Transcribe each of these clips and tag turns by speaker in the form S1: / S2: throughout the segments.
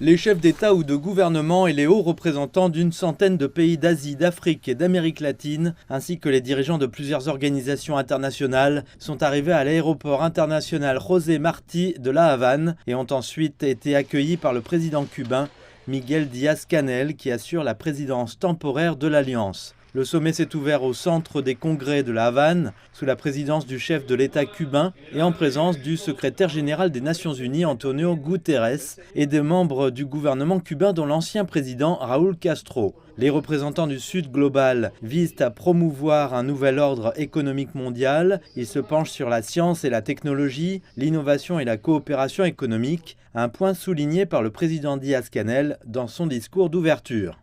S1: Les chefs d'État ou de gouvernement et les hauts représentants d'une centaine de pays d'Asie, d'Afrique et d'Amérique latine, ainsi que les dirigeants de plusieurs organisations internationales, sont arrivés à l'aéroport international José Martí de La Havane et ont ensuite été accueillis par le président cubain Miguel Díaz-Canel, qui assure la présidence temporaire de l'Alliance. Le sommet s'est ouvert au centre des congrès de La Havane, sous la présidence du chef de l'État cubain et en présence du secrétaire général des Nations Unies, Antonio Guterres, et des membres du gouvernement cubain, dont l'ancien président Raúl Castro. Les représentants du Sud global visent à promouvoir un nouvel ordre économique mondial. Ils se penchent sur la science et la technologie, l'innovation et la coopération économique, un point souligné par le président Díaz-Canel dans son discours d'ouverture.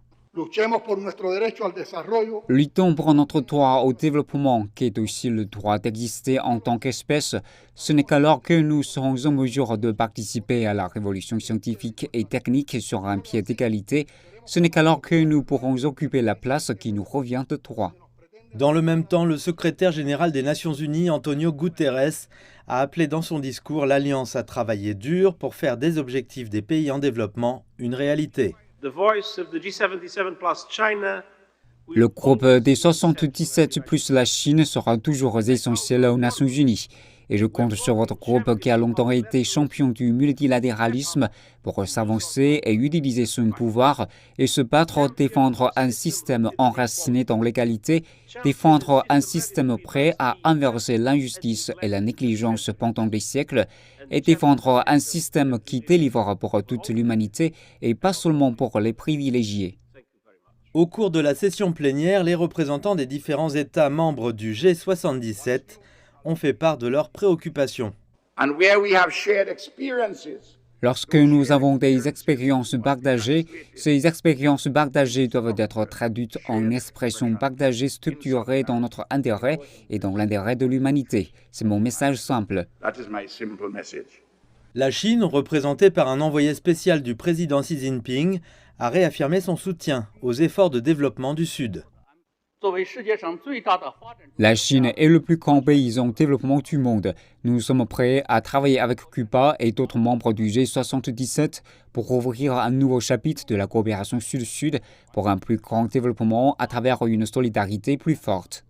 S2: Luttons pour notre droit au développement, qui est aussi le droit d'exister en tant qu'espèce. Ce n'est qu'alors que nous serons en mesure de participer à la révolution scientifique et technique sur un pied d'égalité. Ce n'est qu'alors que nous pourrons occuper la place qui nous revient de droit.
S1: Dans le même temps, le secrétaire général des Nations Unies, Antonio Guterres, a appelé dans son discours l'Alliance à travailler dur pour faire des objectifs des pays en développement une réalité.
S2: Le groupe des 77 plus la Chine sera toujours essentiel aux Nations Unies. Et je compte sur votre groupe qui a longtemps été champion du multilatéralisme pour s'avancer et utiliser son pouvoir et se battre, défendre un système enraciné dans l'égalité, défendre un système prêt à inverser l'injustice et la négligence pendant des siècles et défendre un système qui délivre pour toute l'humanité et pas seulement pour les privilégiés.
S1: Au cours de la session plénière, les représentants des différents États membres du G77 ont fait part de leurs préoccupations.
S2: Lorsque nous avons des expériences partagées, ces expériences partagées doivent être traduites en expressions partagées structurées dans notre intérêt et dans l'intérêt de l'humanité. C'est mon message simple.
S1: La Chine, représentée par un envoyé spécial du président Xi Jinping, a réaffirmé son soutien aux efforts de développement du Sud.
S2: La Chine est le plus grand pays en développement du monde. Nous sommes prêts à travailler avec Cuba et d'autres membres du G77 pour ouvrir un nouveau chapitre de la coopération Sud-Sud pour un plus grand développement à travers une solidarité plus forte.